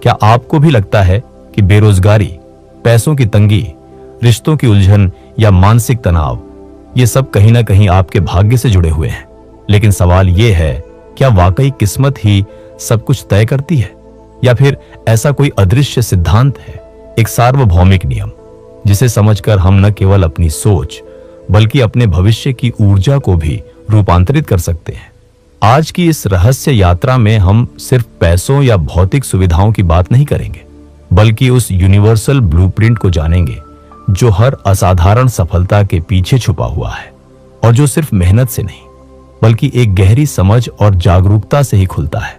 क्या आपको भी लगता है कि बेरोजगारी, पैसों की तंगी, रिश्तों की उलझन या मानसिक तनाव, ये सब कहीं ना कहीं आपके भाग्य से जुड़े हुए हैं? लेकिन सवाल ये है, क्या वाकई किस्मत ही सब कुछ तय करती है, या फिर ऐसा कोई अदृश्य सिद्धांत है, एक सार्वभौमिक नियम, जिसे समझकर हम न केवल अपनी सोच बल्कि अपने भविष्य की ऊर्जा को भी रूपांतरित कर सकते हैं? आज की इस रहस्य यात्रा में हम सिर्फ पैसों या भौतिक सुविधाओं की बात नहीं करेंगे, बल्कि उस यूनिवर्सल ब्लूप्रिंट को जानेंगे जो हर असाधारण सफलता के पीछे छुपा हुआ है, और जो सिर्फ मेहनत से नहीं बल्कि एक गहरी समझ और जागरूकता से ही खुलता है।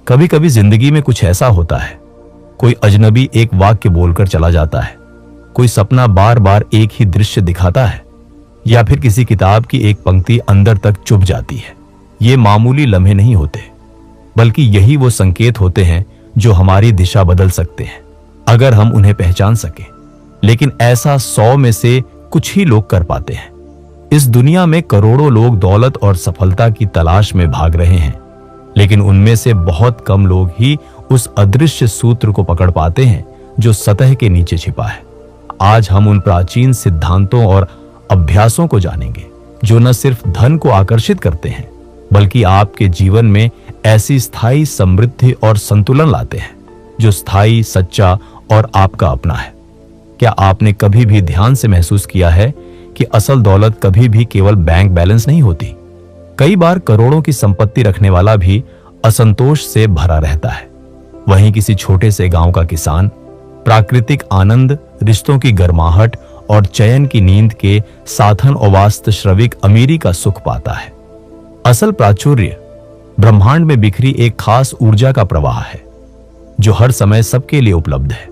कभी कभी जिंदगी में कुछ ऐसा होता है, कोई अजनबी एक वाक्य बोलकर चला जाता है, कोई सपना बार बार एक ही दृश्य दिखाता है, या फिर किसी किताब की एक पंक्ति अंदर तक चुभ जाती है। ये मामूली लम्हे नहीं होते, बल्कि यही वो संकेत होते हैं जो हमारी दिशा बदल सकते हैं, अगर हम उन्हें पहचान सकें। लेकिन ऐसा 100 में से कुछ ही लोग कर पाते हैं। इस दुनिया में करोड़ों लोग दौलत और सफलता की तलाश में भाग रहे हैं, लेकिन उनमें से बहुत कम लोग ही उस अदृश्य सूत्र को पकड़ पाते हैं जो सतह के नीचे छिपा है। आज हम उन प्राचीन सिद्धांतों और अभ्यासों को जानेंगे जो न सिर्फ धन को आकर्षित करते हैं, बल्कि आपके जीवन में ऐसी स्थायी समृद्धि और संतुलन लाते हैं जो स्थायी, सच्चा और आपका अपना है। क्या आपने कभी भी ध्यान से महसूस किया है कि असल दौलत कभी भी केवल बैंक बैलेंस नहीं होती? कई बार करोड़ों की संपत्ति रखने वाला भी असंतोष से भरा रहता है। वहीं किसी छोटे से गांव का किसान प्राकृतिक आनंद, रिश्तों की गर्माहट और चयन की नींद के साधन और वास्तविक अमीरी का सुख पाता है। असल प्राचुर्य ब्रह्मांड में बिखरी एक खास ऊर्जा का प्रवाह है जो हर समय सबके लिए उपलब्ध है,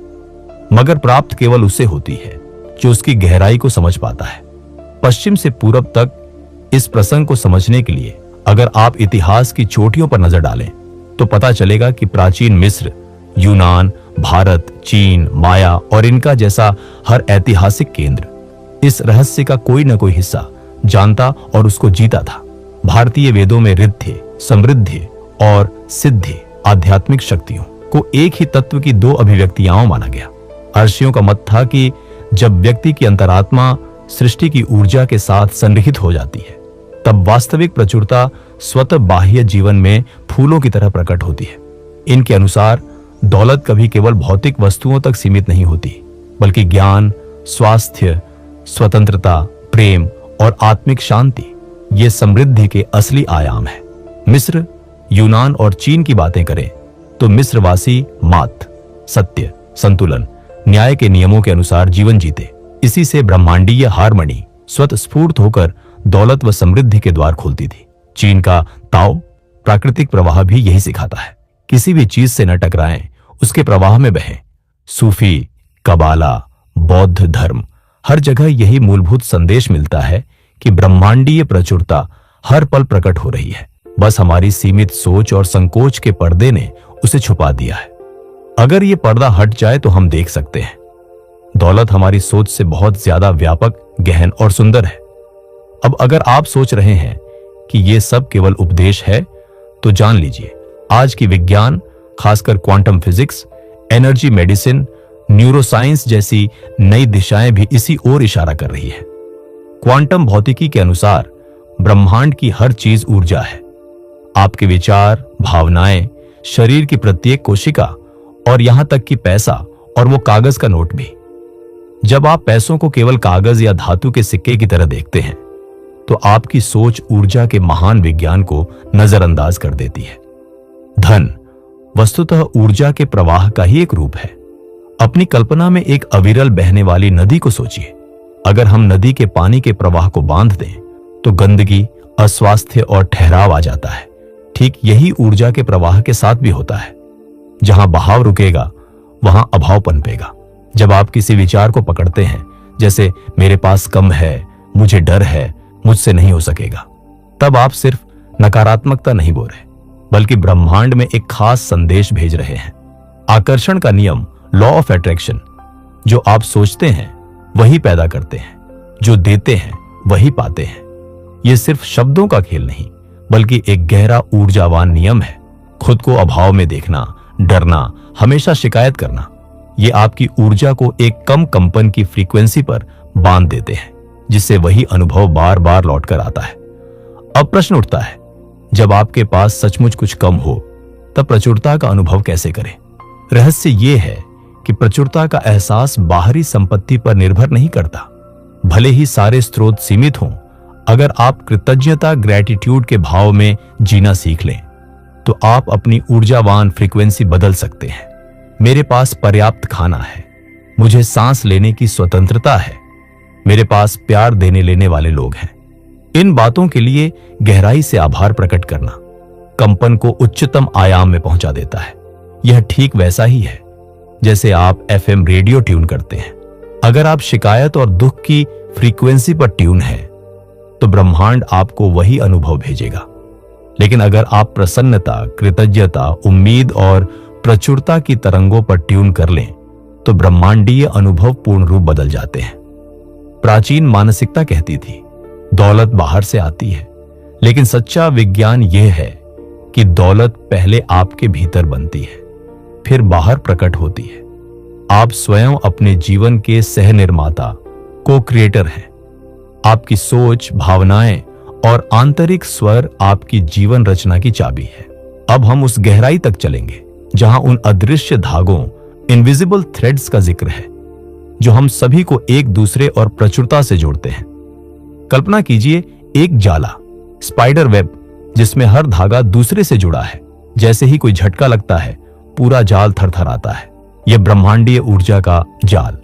मगर प्राप्त केवल उसे होती है जो उसकी गहराई को समझ पाता है। पश्चिम से पूरब तक इस प्रसंग को समझने के लिए अगर आप इतिहास की चोटियों पर नजर डालें तो पता चलेगा कि प्राचीन मिस्र, यूनान, भारत, चीन, माया और इनका जैसा हर ऐतिहासिक केंद्र इस रहस्य का कोई न कोई हिस्सा जानता और उसको जीता था। भारतीय वेदों में रिद्धि, समृद्धि और सिद्धि आध्यात्मिक शक्तियों को एक ही तत्व की 2 अभिव्यक्तियां माना गया। अर्षियों का मत था कि जब व्यक्ति की अंतरात्मा सृष्टि की ऊर्जा के साथ संरहित हो जाती है, तब वास्तविक प्रचुरता स्वतः बाह्य जीवन में फूलों की तरह प्रकट होती है। इनके अनुसार दौलत कभी केवल भौतिक वस्तुओं तक सीमित नहीं होती, बल्कि ज्ञान, स्वास्थ्य, स्वतंत्रता, प्रेम और आत्मिक शांति ये समृद्धि के असली आयाम है। मिस्र, यूनान और चीन की बातें करें तो मिस्रवासी मात, सत्य, संतुलन, न्याय के नियमों के अनुसार जीवन जीते। इसी से ब्रह्मांडीय हार्मनी स्वतःस्फूर्त होकर दौलत व समृद्धि के द्वार खोलती थी। चीन का ताओ प्राकृतिक प्रवाह भी यही सिखाता है, किसी भी चीज से न टकराएं, उसके प्रवाह में बहें। सूफी, कबाला, बौद्ध धर्म, हर जगह यही मूलभूत संदेश मिलता है कि ब्रह्मांडीय प्रचुरता हर पल प्रकट हो रही है, बस हमारी सीमित सोच और संकोच के पर्दे ने उसे छुपा दिया है। अगर ये पर्दा हट जाए तो हम देख सकते हैं दौलत हमारी सोच से बहुत ज्यादा व्यापक, गहन और सुंदर है। अब अगर आप सोच रहे हैं कि ये सब केवल उपदेश है, तो जान लीजिए आज की विज्ञान, खासकर quantum physics, energy medicine, neuroscience जैसी नई दिशाएं भी इसी ओर इशारा कर रही है। क्वांटम भौतिकी के अनुसार ब्रह्मांड की हर चीज ऊर्जा है। आपके विचार, भावनाएं, शरीर की प्रत्येक कोशिका और यहां तक कि पैसा और वो कागज का नोट भी। जब आप पैसों को केवल कागज या धातु के सिक्के की तरह देखते हैं तो आपकी सोच ऊर्जा के महान विज्ञान को नजरअंदाज कर देती है। धन वस्तुतः ऊर्जा के प्रवाह का ही एक रूप है। अपनी कल्पना में एक अविरल बहने वाली नदी को सोचिए। अगर हम नदी के पानी के प्रवाह को बांध दें तो गंदगी, अस्वास्थ्य और ठहराव आ जाता है। ठीक यही ऊर्जा के प्रवाह के साथ भी होता है। जहां बहाव रुकेगा वहां अभाव पनपेगा। जब आप किसी विचार को पकड़ते हैं, जैसे मेरे पास कम है, मुझे डर है, मुझसे नहीं हो सकेगा, तब आप सिर्फ नकारात्मकता नहीं बोल रहे, बल्कि ब्रह्मांड में एक खास संदेश भेज रहे हैं। आकर्षण का नियम, लॉ ऑफ अट्रैक्शन, जो आप सोचते हैं वही पैदा करते हैं, जो देते हैं वही पाते हैं। यह सिर्फ शब्दों का खेल नहीं, बल्कि एक गहरा ऊर्जावान नियम है। खुद को अभाव में देखना, डरना, हमेशा शिकायत करना, ये आपकी ऊर्जा को एक कम कंपन की फ्रीक्वेंसी पर बांध देते हैं, जिससे वही अनुभव बार बार लौटकर आता है। अब प्रश्न उठता है, जब आपके पास सचमुच कुछ कम हो तब प्रचुरता का अनुभव कैसे करें? रहस्य यह है कि प्रचुरता का एहसास बाहरी संपत्ति पर निर्भर नहीं करता। भले ही सारे स्रोत सीमित हों, अगर आप कृतज्ञता ग्रेटिट्यूड के भाव में जीना सीख लें तो आप अपनी ऊर्जावान फ्रीक्वेंसी बदल सकते हैं। मेरे पास पर्याप्त खाना है, मुझे सांस लेने की स्वतंत्रता है, मेरे पास प्यार देने लेने वाले लोग हैं। इन बातों के लिए गहराई से आभार प्रकट करना कंपन को उच्चतम आयाम में पहुंचा देता है। यह ठीक वैसा ही है जैसे आप एफएम रेडियो ट्यून करते हैं। अगर आप शिकायत और दुख की फ्रीक्वेंसी पर ट्यून हैं, तो ब्रह्मांड आपको वही अनुभव भेजेगा। लेकिन अगर आप प्रसन्नता, कृतज्ञता, उम्मीद और प्रचुरता की तरंगों पर ट्यून कर लें, तो ब्रह्मांडीय अनुभव पूर्ण रूप बदल जाते हैं। प्राचीन मानसिकता कहती थी, दौलत बाहर से आती है, लेकिन सच्चा विज्ञान यह है कि दौलत पहले आपके भीतर बनती है, फिर बाहर प्रकट होती है। आप स्वयं अपने जीवन के सह निर्माता, को क्रिएटर हैं। आपकी सोच, भावनाएं और आंतरिक स्वर आपकी जीवन रचना की चाबी है। अब हम उस गहराई तक चलेंगे जहां उन अदृश्य धागों, इनविजिबल थ्रेड्स का जिक्र है, जो हम सभी को एक दूसरे और प्रचुरता से जोड़ते हैं। कल्पना कीजिए एक जाला, स्पाइडर वेब, जिसमें हर धागा दूसरे से जुड़ा है। जैसे ही कोई झटका लगता है, पूरा जाल थरथराता है। यह ब्रह्मांडीय ऊर्जा का जाल,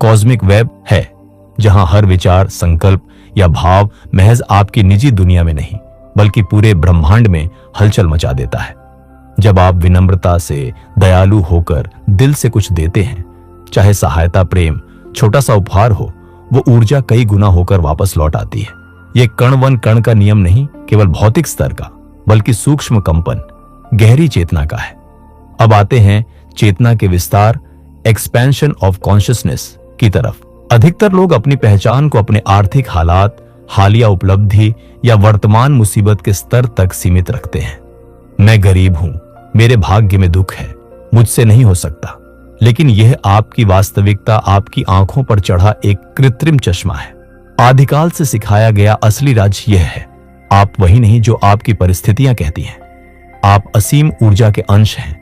कॉस्मिक वेब है, जहां हर विचार, संकल्प या भाव महज आपकी निजी दुनिया में नहीं, बल्कि पूरे ब्रह्मांड में हलचल मचा देता है। जब आप विनम्रता से, दयालु होकर दिल से कुछ देते हैं, चाहे सहायता, प्रेम, छोटा सा उपहार हो, वो ऊर्जा कई गुना होकर वापस लौट आती है। ये कण वन कण का नियम नहीं केवल भौतिक स्तर का, बल्कि सूक्ष्म कंपन, गहरी चेतना का है। अब आते हैं चेतना के विस्तार, एक्सपेंशन ऑफ कॉन्शियसनेस की तरफ। अधिकतर लोग अपनी पहचान को अपने आर्थिक हालात, हालिया उपलब्धि या वर्तमान मुसीबत के स्तर तक सीमित रखते हैं। मैं गरीब हूं, मेरे भाग्य में दुख है, मुझसे नहीं हो सकता। लेकिन यह आपकी वास्तविकता, आपकी आंखों पर चढ़ा एक कृत्रिम चश्मा है। आदिकाल से सिखाया गया असली राज यह है, आप वही नहीं जो आपकी परिस्थितियां कहती हैं। आप असीम ऊर्जा के अंश हैं,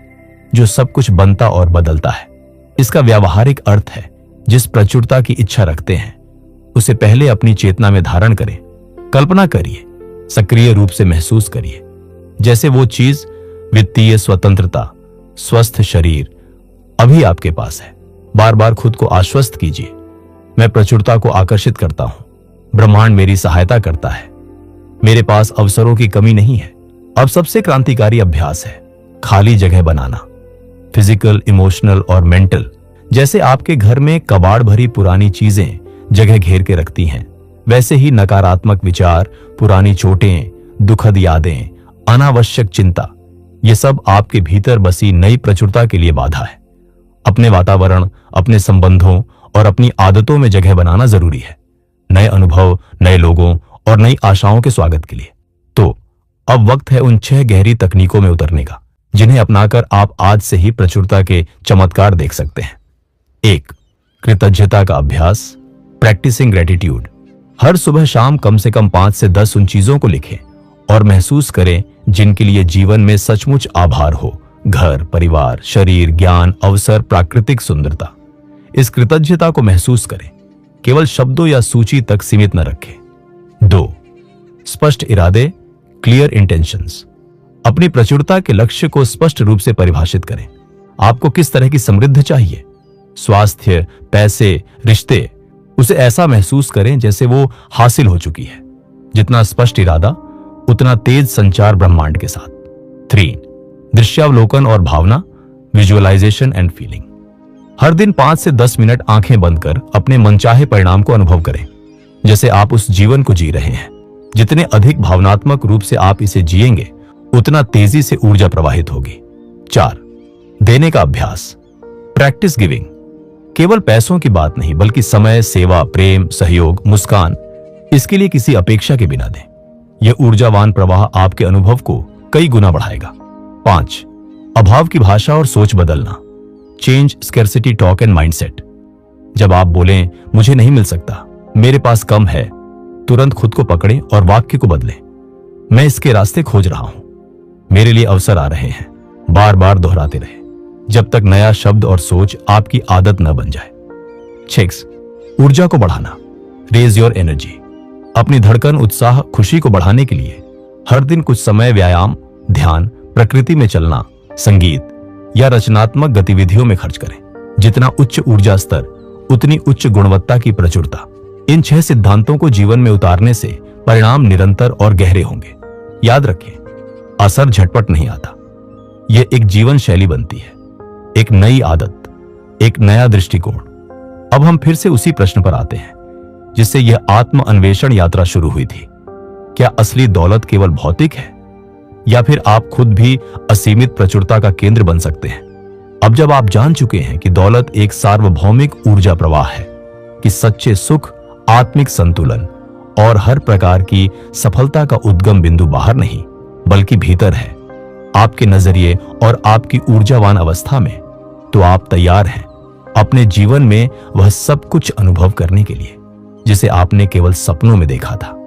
जो सब कुछ बनता और बदलता है। इसका व्यावहारिक अर्थ है, जिस प्रचुरता की इच्छा रखते हैं, उसे पहले अपनी चेतना में धारण करें। कल्पना करिए, सक्रिय रूप से महसूस करिए, जैसे वो चीज, वित्तीय स्वतंत्रता, स्वस्थ शरीर अभी आपके पास है। बार बार खुद को आश्वस्त कीजिए, मैं प्रचुरता को आकर्षित करता हूं, ब्रह्मांड मेरी सहायता करता है, मेरे पास अवसरों की कमी नहीं है। अब सबसे क्रांतिकारी अभ्यास है खाली जगह बनाना, फिजिकल, इमोशनल और मेंटल। जैसे आपके घर में कबाड़ भरी पुरानी चीजें जगह घेर के रखती हैं, वैसे ही नकारात्मक विचार, पुरानी चोटें, दुखद यादें, अनावश्यक चिंता, ये सब आपके भीतर बसी नई प्रचुरता के लिए बाधा है। अपने वातावरण, अपने संबंधों और अपनी आदतों में जगह बनाना जरूरी है, नए अनुभव, नए लोगों और नई आशाओं के स्वागत के लिए। तो अब वक्त है उन 6 गहरी तकनीकों में उतरने का, जिन्हें अपनाकर आप आज से ही प्रचुरता के चमत्कार देख सकते हैं। 1. कृतज्ञता का अभ्यास, प्रैक्टिसिंग ग्रेटिट्यूड। हर सुबह शाम कम से कम 5 से 10 उन चीजों को लिखें और महसूस करें जिनके लिए जीवन में सचमुच आभार हो। घर, परिवार, शरीर, ज्ञान, अवसर, प्राकृतिक सुंदरता। इस कृतज्ञता को महसूस करें, केवल शब्दों या सूची तक सीमित न रखें। 2. स्पष्ट इरादे, क्लियर इंटेंशंस। अपनी प्रचुरता के लक्ष्य को स्पष्ट रूप से परिभाषित करें। आपको किस तरह की समृद्धि चाहिए? स्वास्थ्य, पैसे, रिश्ते, उसे ऐसा महसूस करें जैसे वो हासिल हो चुकी है। जितना स्पष्ट इरादा, उतना तेज संचार ब्रह्मांड के साथ। 3. दृश्यावलोकन और भावना, विजुअलाइजेशन एंड फीलिंग। हर दिन 5 से 10 मिनट आंखें बंद कर अपने मनचाहे परिणाम को अनुभव करें, जैसे आप उस जीवन को जी रहे हैं। जितने अधिक भावनात्मक रूप से आप इसे जिएंगे, उतना तेजी से ऊर्जा प्रवाहित होगी। 4. देने का अभ्यास, प्रैक्टिस गिविंग। केवल पैसों की बात नहीं, बल्कि समय, सेवा, प्रेम, सहयोग, मुस्कान, इसके लिए किसी अपेक्षा के बिना दें। यह ऊर्जावान प्रवाह आपके अनुभव को कई गुना बढ़ाएगा। 5. अभाव की भाषा और सोच बदलना। Change scarcity talk and mindset. जब आप बोलें मुझे नहीं मिल सकता, मेरे पास कम है, तुरंत खुद को पकड़ें और वाक्य को बदलें। मैं इसके रास्ते खोज रहा हूं, मेरे लिए अवसर आ रहे हैं। बार बार दोहराते रहे जब तक नया शब्द और सोच आपकी आदत न बन जाए। 6 ऊर्जा को बढ़ाना, रेज योर एनर्जी। अपनी धड़कन, उत्साह, खुशी को बढ़ाने के लिए हर दिन कुछ समय व्यायाम, ध्यान, प्रकृति में चलना, संगीत या रचनात्मक गतिविधियों में खर्च करें। जितना उच्च ऊर्जा स्तर, उतनी उच्च गुणवत्ता की प्रचुरता। इन 6 सिद्धांतों को जीवन में उतारने से परिणाम निरंतर और गहरे होंगे। याद रखें, असर झटपट नहीं आता, यह एक जीवन शैली बनती है, एक नई आदत, एक नया दृष्टिकोण। अब हम फिर से उसी प्रश्न पर आते हैं जिससे यह आत्म अन्वेषण यात्रा शुरू हुई थी। क्या असली दौलत केवल भौतिक है, या फिर आप खुद भी असीमित प्रचुरता का केंद्र बन सकते हैं? अब जब आप जान चुके हैं कि दौलत एक सार्वभौमिक ऊर्जा प्रवाह है, कि सच्चे सुख, आत्मिक संतुलन और हर प्रकार की सफलता का उद्गम बिंदु बाहर नहीं बल्कि भीतर है, आपके नजरिए और आपकी ऊर्जावान अवस्था में, तो आप तैयार हैं अपने जीवन में वह सब कुछ अनुभव करने के लिए जिसे आपने केवल सपनों में देखा था।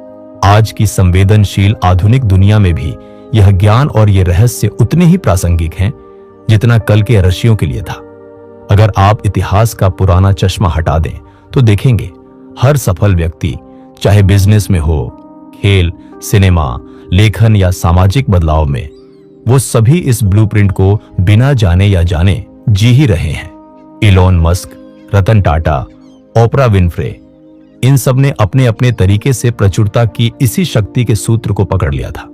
आज की संवेदनशील आधुनिक दुनिया में भी यह ज्ञान और ये रहस्य उतने ही प्रासंगिक हैं जितना कल के ऋषियों के लिए था। अगर आप इतिहास का पुराना चश्मा हटा दें तो देखेंगे हर सफल व्यक्ति, चाहे बिजनेस में हो, खेल, सिनेमा, लेखन या सामाजिक बदलाव में, वो सभी इस ब्लूप्रिंट को बिना जाने या जाने जी ही रहे हैं। Elon Musk, Ratan Tata, Oprah Winfrey, इन सब ने अपने अपने तरीके से प्रचुरता की इसी शक्ति के सूत्र को पकड़ लिया था।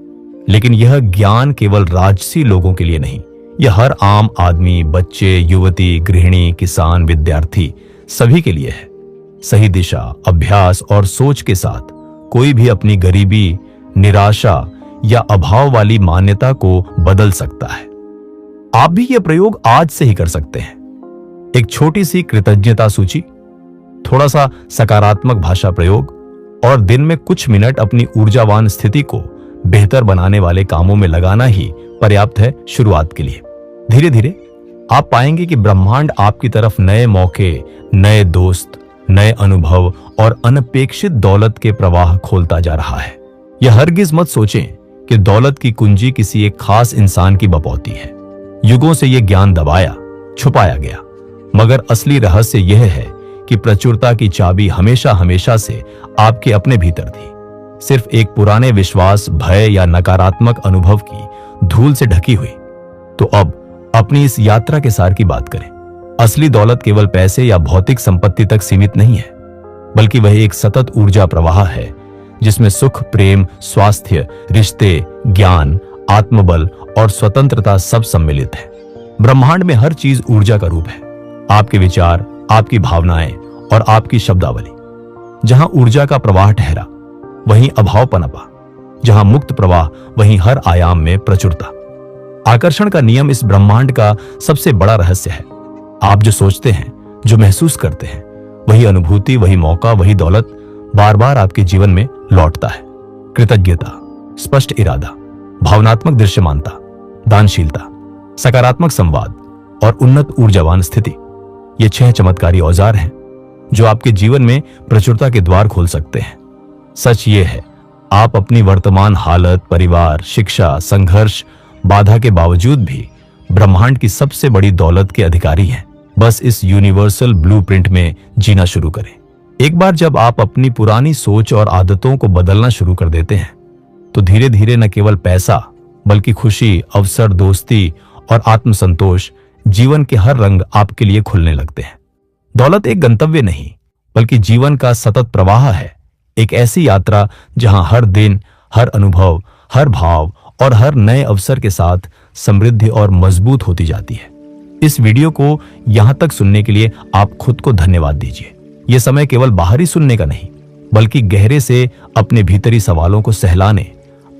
लेकिन यह ज्ञान केवल राजसी लोगों के लिए नहीं, यह हर आम आदमी, बच्चे, युवती, गृहिणी, किसान, विद्यार्थी, सभी के लिए है। सही दिशा, अभ्यास और सोच के साथ कोई भी अपनी गरीबी, निराशा या अभाव वाली मान्यता को बदल सकता है। आप भी यह प्रयोग आज से ही कर सकते हैं। एक छोटी सी कृतज्ञता सूची, थोड़ा सा सकारात्मक भाषा प्रयोग और दिन में कुछ मिनट अपनी ऊर्जावान स्थिति को बेहतर बनाने वाले कामों में लगाना ही पर्याप्त है शुरुआत के लिए। धीरे धीरे आप पाएंगे कि ब्रह्मांड आपकी तरफ नए मौके, नए दोस्त, नए अनुभव और अनपेक्षित दौलत के प्रवाह खोलता जा रहा है। यह हरगिज मत सोचें कि दौलत की कुंजी किसी एक खास इंसान की बपौती है। युगों से यह ज्ञान दबाया, छुपाया गया, मगर असली रहस्य यह है कि प्रचुरता की चाबी हमेशा हमेशा से आपके अपने भीतर थी। सिर्फ एक पुराने विश्वास, भय या नकारात्मक अनुभव की धूल से ढकी हुई। तो अब अपनी इस यात्रा के सार की बात करें। असली दौलत केवल पैसे या भौतिक संपत्ति तक सीमित नहीं है, बल्कि वह एक सतत ऊर्जा प्रवाह है जिसमें सुख, प्रेम, स्वास्थ्य, रिश्ते, ज्ञान, आत्मबल और स्वतंत्रता सब सम्मिलित है। ब्रह्मांड में हर चीज ऊर्जा का रूप है। आपके विचार, आपकी भावनाएं और आपकी शब्दावली। जहां ऊर्जा का प्रवाह ठहरा, वहीं अभाव पनपा। जहां मुक्त प्रवाह, वहीं हर आयाम में प्रचुरता। आकर्षण का नियम इस ब्रह्मांड का सबसे बड़ा रहस्य है। आप जो सोचते हैं, जो महसूस करते हैं, वही अनुभूति, वही मौका, वही दौलत बार बार आपके जीवन में लौटता है। कृतज्ञता, स्पष्ट इरादा, भावनात्मक दृश्यमानता, दानशीलता, सकारात्मक संवाद और उन्नत ऊर्जावान स्थिति, ये 6 चमत्कारी औजार हैं जो आपके जीवन में प्रचुरता के द्वार खोल सकते हैं। सच ये है, आप अपनी वर्तमान हालत, परिवार, शिक्षा, संघर्ष, बाधा के बावजूद भी ब्रह्मांड की सबसे बड़ी दौलत के अधिकारी हैं। बस इस यूनिवर्सल ब्लूप्रिंट में जीना शुरू करें। एक बार जब आप अपनी पुरानी सोच और आदतों को बदलना शुरू कर देते हैं, तो धीरे धीरे न केवल पैसा, बल्कि खुशी, अवसर, दोस्ती और आत्मसंतोष, जीवन के हर रंग आपके लिए खुलने लगते हैं। दौलत एक गंतव्य नहीं, बल्कि जीवन का सतत प्रवाह है। एक ऐसी यात्रा जहां हर दिन, हर अनुभव, हर भाव और हर नए अवसर के साथ समृद्धि और मजबूत होती जाती है। इस वीडियो को यहां तक सुनने के लिए आप खुद को धन्यवाद दीजिए। यह समय केवल बाहरी सुनने का नहीं, बल्कि गहरे से अपने भीतरी सवालों को सहलाने,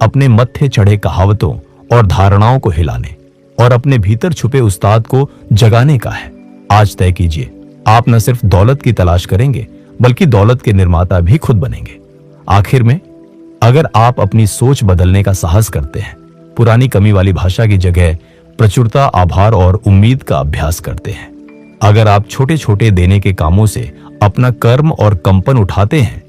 अपने मत्थे चढ़े कहावतों और धारणाओं को हिलाने और अपने भीतर छुपे उस्ताद को जगाने का है। आज तय कीजिए, आप न सिर्फ दौलत की तलाश करेंगे, बल्कि दौलत के निर्माता भी खुद बनेंगे। आखिर में, अगर आप अपनी सोच बदलने का साहस करते हैं, पुरानी कमी वाली भाषा की जगह प्रचुरता, आभार और उम्मीद का अभ्यास करते हैं, अगर आप छोटे छोटे देने के कामों से अपना कर्म और कंपन उठाते हैं,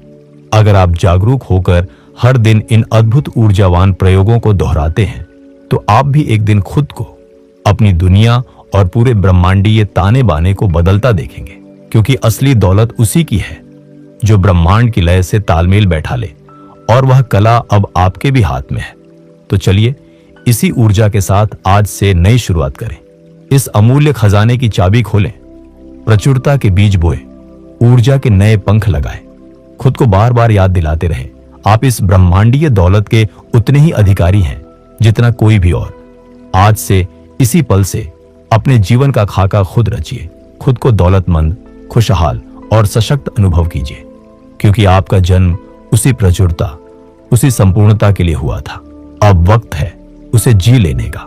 अगर आप जागरूक होकर हर दिन इन अद्भुत ऊर्जावान प्रयोगों को दोहराते हैं, तो आप भी एक दिन खुद को, अपनी दुनिया और पूरे ब्रह्मांडीय ताने बाने को बदलता देखेंगे। क्योंकि असली दौलत उसी की है जो ब्रह्मांड की लय से तालमेल बैठा ले, और वह कला अब आपके भी हाथ में है। तो चलिए इसी ऊर्जा के साथ आज से नई शुरुआत करें। इस अमूल्य खजाने की चाबी खोलें, प्रचुरता के बीज बोए, ऊर्जा के नए पंख लगाएं। खुद को बार बार याद दिलाते रहें, आप इस ब्रह्मांडीय दौलत के उतने ही अधिकारी हैं जितना कोई भी और। आज से, इसी पल से अपने जीवन का खाका खुद रचिए। खुद को दौलतमंद, खुशहाल और सशक्त अनुभव कीजिए, क्योंकि आपका जन्म उसी प्रचुरता, उसी संपूर्णता के लिए हुआ था। अब वक्त है उसे जी लेने का।